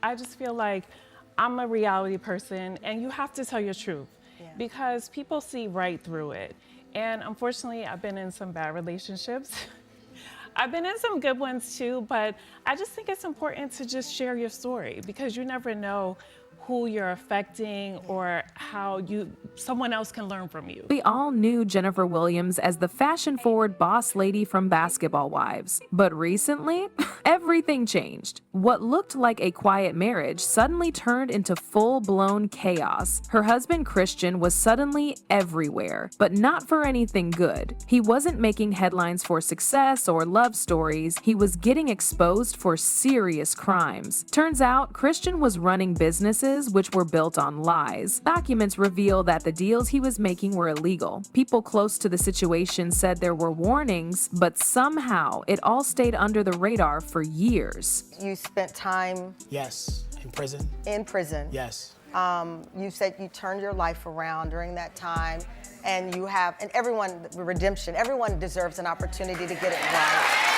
I just feel like I'm a reality person and you have to tell your truth because people see right through it. And unfortunately, I've been in some bad relationships. I've been in some good ones too, but I just think it's important to just share your story because you never know who you're affecting or how someone else can learn from you. We all knew Jennifer Williams as the fashion-forward boss lady from Basketball Wives. But recently, everything changed. What looked like a quiet marriage suddenly turned into full-blown chaos. Her husband Christian was suddenly everywhere, but not for anything good. He wasn't making headlines for success or love stories. He was getting exposed for serious crimes. Turns out, Christian was running businesses which were built on lies. Documents reveal that the deals he was making were illegal. People close to the situation said there were warnings, but somehow it all stayed under the radar for years. You spent time... Yes, in prison. In prison. Yes. You said you turned your life around during that time, and you have, and everyone, redemption, everyone deserves an opportunity to get it right.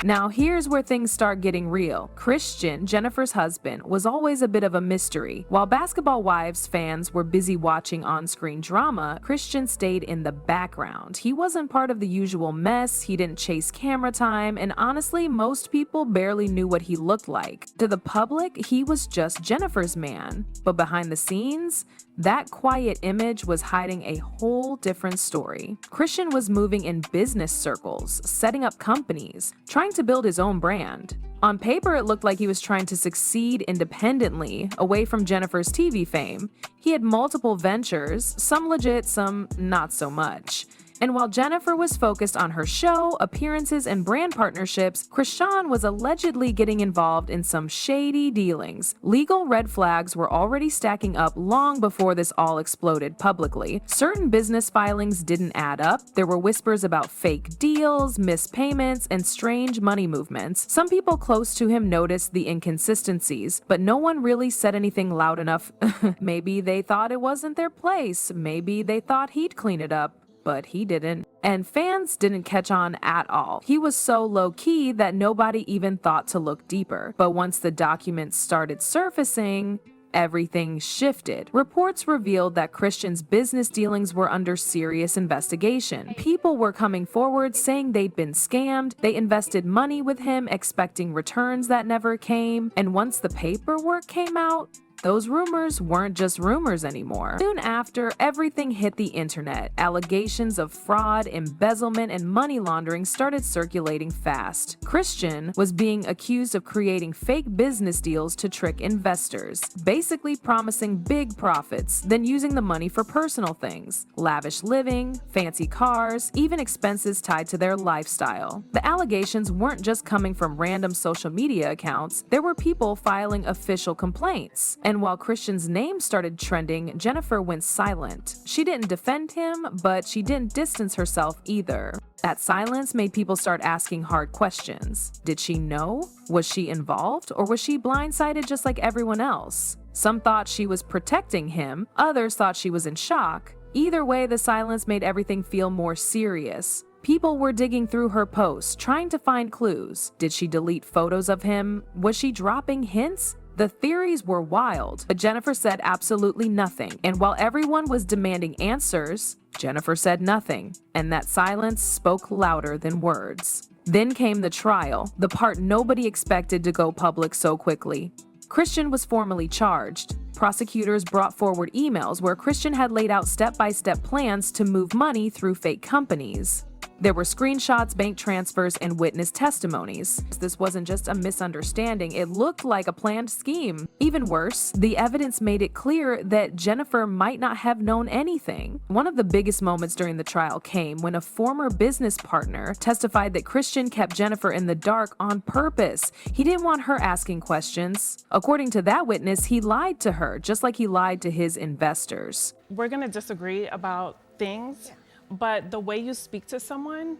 Now here's where things start getting real. Christian, Jennifer's husband, was always a bit of a mystery. While Basketball Wives fans were busy watching on-screen drama, Christian stayed in the background. He wasn't part of the usual mess, he didn't chase camera time, and honestly, most people barely knew what he looked like. To the public, he was just Jennifer's man. But behind the scenes, that quiet image was hiding a whole different story. Christian was moving in business circles, setting up companies, trying to build his own brand. On paper, it looked like he was trying to succeed independently, away from Jennifer's TV fame. He had multiple ventures, some legit, some not so much. And while Jennifer was focused on her show, appearances, and brand partnerships, Christian was allegedly getting involved in some shady dealings. Legal red flags were already stacking up long before this all exploded publicly. Certain business filings didn't add up. There were whispers about fake deals, missed payments, and strange money movements. Some people close to him noticed the inconsistencies, but no one really said anything loud enough. Maybe they thought it wasn't their place. Maybe they thought he'd clean it up. But he didn't. And fans didn't catch on at all. He was so low-key that nobody even thought to look deeper. But once the documents started surfacing, everything shifted. Reports revealed that Christian's business dealings were under serious investigation. People were coming forward saying they'd been scammed. They invested money with him, expecting returns that never came. And once the paperwork came out, those rumors weren't just rumors anymore. Soon after, everything hit the internet. Allegations of fraud, embezzlement, and money laundering started circulating fast. Christian was being accused of creating fake business deals to trick investors, basically promising big profits, then using the money for personal things, lavish living, fancy cars, even expenses tied to their lifestyle. The allegations weren't just coming from random social media accounts. There were people filing official complaints. And while Christian's name started trending, Jennifer went silent. She didn't defend him, but she didn't distance herself either. That silence made people start asking hard questions. Did she know? Was she involved? Or was she blindsided just like everyone else? Some thought she was protecting him, others thought she was in shock. Either way, the silence made everything feel more serious. People were digging through her posts, trying to find clues. Did she delete photos of him? Was she dropping hints? The theories were wild, but Jennifer said absolutely nothing. And while everyone was demanding answers, Jennifer said nothing, and that silence spoke louder than words. Then came the trial, the part nobody expected to go public so quickly. Christian was formally charged. Prosecutors brought forward emails where Christian had laid out step-by-step plans to move money through fake companies. There were screenshots, bank transfers, and witness testimonies. This wasn't just a misunderstanding, it looked like a planned scheme. Even worse, the evidence made it clear that Jennifer might not have known anything. One of the biggest moments during the trial came when a former business partner testified that Christian kept Jennifer in the dark on purpose. He didn't want her asking questions. According to that witness, he lied to her, just like he lied to his investors. We're gonna disagree about things. But the way you speak to someone,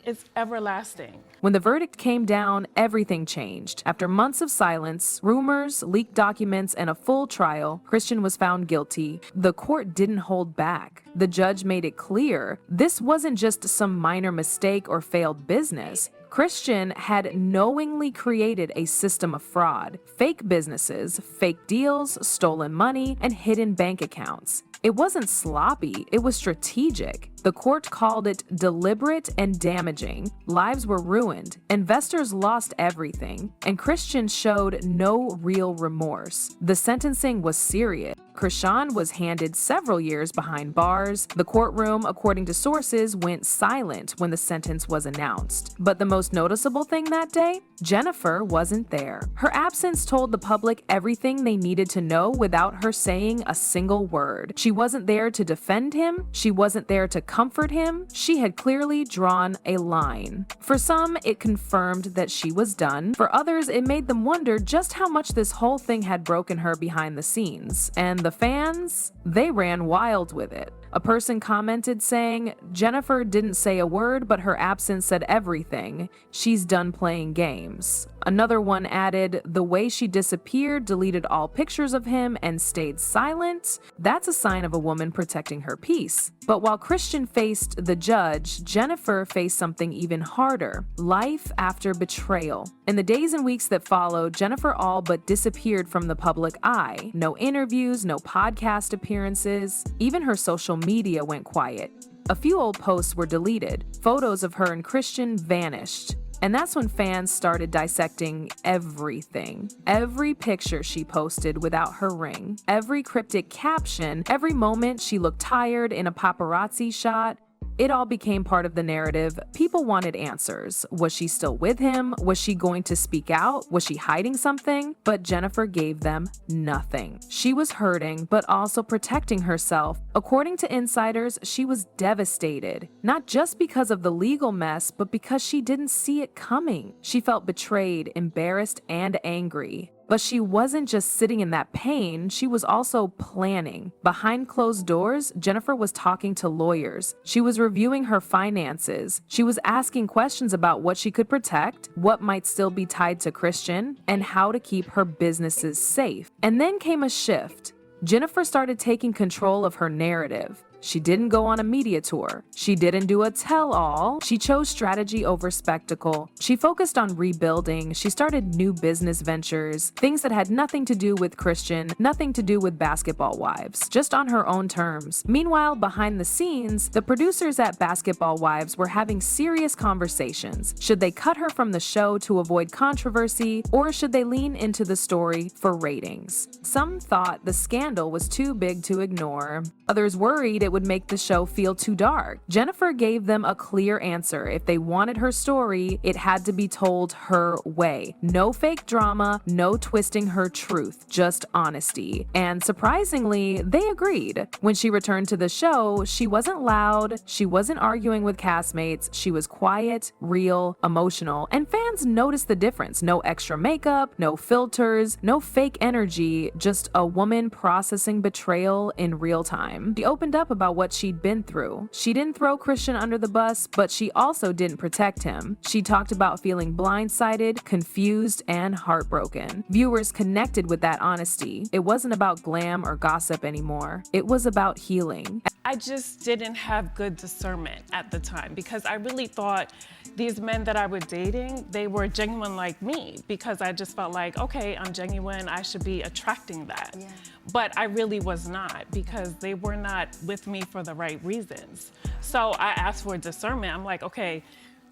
It's everlasting. When the verdict came down, everything changed. After months of silence, rumors, leaked documents, and a full trial, Christian was found guilty. The court didn't hold back. The judge made it clear this wasn't just some minor mistake or failed business. Christian had knowingly created a system of fraud, fake businesses, fake deals, stolen money, and hidden bank accounts. It wasn't sloppy, it was strategic. The court called it deliberate and damaging. Lives were ruined, investors lost everything, and Christian showed no real remorse. The sentencing was serious. Krishan was handed several years behind bars. The courtroom, according to sources, went silent when the sentence was announced. But the most noticeable thing that day? Jennifer wasn't there. Her absence told the public everything they needed to know without her saying a single word. She wasn't there to defend him. She wasn't there to comfort him. She had clearly drawn a line. For some, it confirmed that she was done. For others, it made them wonder just how much this whole thing had broken her behind the scenes. And the fans, they ran wild with it. A person commented saying, "Jennifer didn't say a word, but her absence said everything. She's done playing games." Another one added, "The way she disappeared, deleted all pictures of him, and stayed silent, that's a sign of a woman protecting her peace." But while Christian faced the judge, Jennifer faced something even harder: life after betrayal. In the days and weeks that followed, Jennifer all but disappeared from the public eye. No interviews, no podcast appearances, even her social media went quiet. A few old posts were deleted. Photos of her and Christian vanished. And that's when fans started dissecting everything. Every picture she posted without her ring, every cryptic caption, every moment she looked tired in a paparazzi shot. It all became part of the narrative. People wanted answers. Was she still with him? Was she going to speak out? Was she hiding something? But Jennifer gave them nothing. She was hurting, but also protecting herself. According to insiders, she was devastated, not just because of the legal mess, but because she didn't see it coming. She felt betrayed, embarrassed, and angry. But she wasn't just sitting in that pain, she was also planning. Behind closed doors, Jennifer was talking to lawyers. She was reviewing her finances. She was asking questions about what she could protect, what might still be tied to Christian, and how to keep her businesses safe. And then came a shift. Jennifer started taking control of her narrative. She didn't go on a media tour. She didn't do a tell-all. She chose strategy over spectacle. She focused on rebuilding. She started new business ventures, things that had nothing to do with Christian, nothing to do with Basketball Wives, just on her own terms. Meanwhile, behind the scenes, the producers at Basketball Wives were having serious conversations. Should they cut her from the show to avoid controversy, or should they lean into the story for ratings? Some thought the scandal was too big to ignore. Others worried it would make the show feel too dark. Jennifer gave them a clear answer. If they wanted her story, it had to be told her way. No fake drama, no twisting her truth, just honesty. And surprisingly, they agreed. When she returned to the show, she wasn't loud, she wasn't arguing with castmates, she was quiet, real, emotional, and fans noticed the difference. No extra makeup, no filters, no fake energy, just a woman processing betrayal in real time. She opened up about what she'd been through. She didn't throw Christian under the bus, but she also didn't protect him. She talked about feeling blindsided, confused, and heartbroken. Viewers connected with that honesty. It wasn't about glam or gossip anymore. It was about healing. I just didn't have good discernment at the time because I really thought these men that I was dating, they were genuine like me because I just felt like, okay, I'm genuine, I should be attracting that. Yeah. But I really was not because they were not with me for the right reasons. So I asked for discernment. I'm like, okay,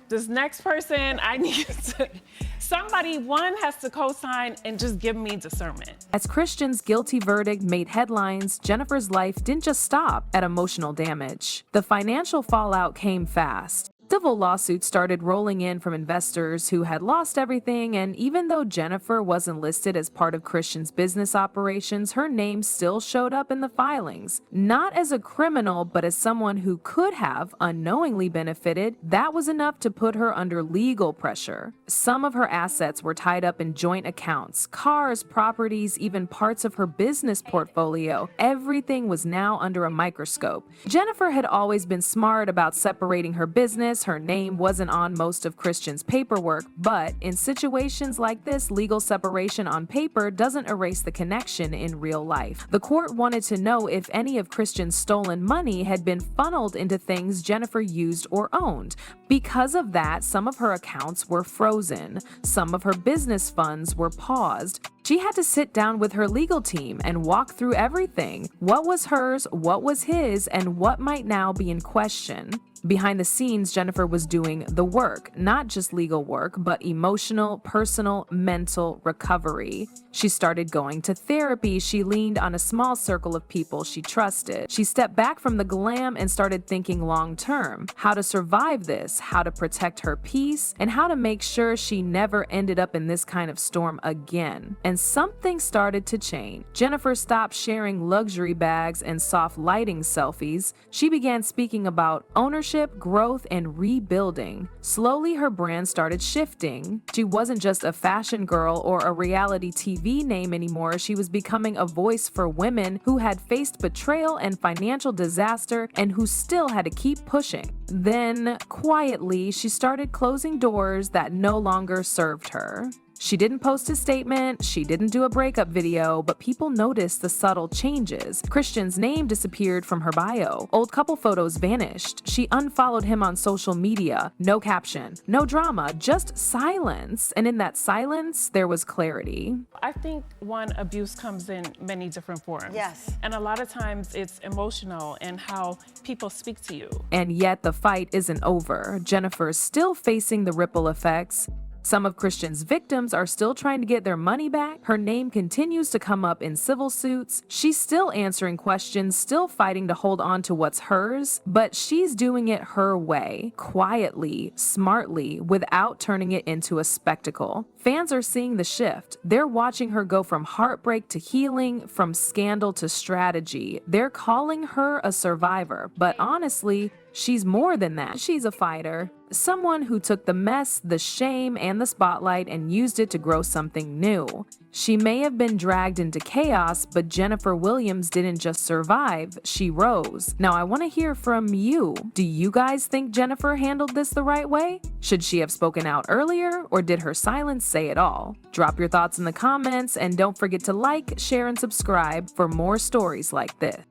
this next person, I need to, somebody, one has to co-sign and just give me discernment. As Christian's guilty verdict made headlines, Jennifer's life didn't just stop at emotional damage. The financial fallout came fast. Civil lawsuits started rolling in from investors who had lost everything, and even though Jennifer wasn't listed as part of Christian's business operations, her name still showed up in the filings. Not as a criminal, but as someone who could have unknowingly benefited. That was enough to put her under legal pressure. Some of her assets were tied up in joint accounts, cars, properties, even parts of her business portfolio. Everything was now under a microscope. Jennifer had always been smart about separating her business, course, her name wasn't on most of Christian's paperwork, but in situations like this, legal separation on paper doesn't erase the connection in real life. The court wanted to know if any of Christian's stolen money had been funneled into things Jennifer used or owned. Because of that, some of her accounts were frozen. Some of her business funds were paused. She had to sit down with her legal team and walk through everything. What was hers, what was his, and what might now be in question. Behind the scenes, Jennifer was doing the work, not just legal work, but emotional, personal, mental recovery. She started going to therapy. She leaned on a small circle of people she trusted. She stepped back from the glam and started thinking long term, how to survive this, how to protect her peace, and how to make sure she never ended up in this kind of storm again. And something started to change. Jennifer stopped sharing luxury bags and soft lighting selfies. She began speaking about ownership, growth, and rebuilding. Slowly, her brand started shifting. She wasn't just a fashion girl or a reality TV name anymore. She was becoming a voice for women who had faced betrayal and financial disaster and who still had to keep pushing. Then, quietly, she started closing doors that no longer served her. She didn't post a statement, she didn't do a breakup video, but people noticed the subtle changes. Christian's name disappeared from her bio. Old couple photos vanished. She unfollowed him on social media. No caption, no drama, just silence. And in that silence, there was clarity. I think abuse comes in many different forms. Yes. And a lot of times it's emotional and how people speak to you. And yet the fight isn't over. Jennifer's still facing the ripple effects. Some of Christian's victims are still trying to get their money back. Her name continues to come up in civil suits. She's still answering questions, still fighting to hold on to what's hers, but she's doing it her way, quietly, smartly, without turning it into a spectacle. Fans are seeing the shift. They're watching her go from heartbreak to healing, from scandal to strategy. They're calling her a survivor, but honestly, she's more than that. She's a fighter. Someone who took the mess, the shame, and the spotlight and used it to grow something new. She may have been dragged into chaos, but Jennifer Williams didn't just survive, she rose. Now I want to hear from you. Do you guys think Jennifer handled this the right way? Should she have spoken out earlier, or did her silence say it all? Drop your thoughts in the comments, and don't forget to like, share, and subscribe for more stories like this.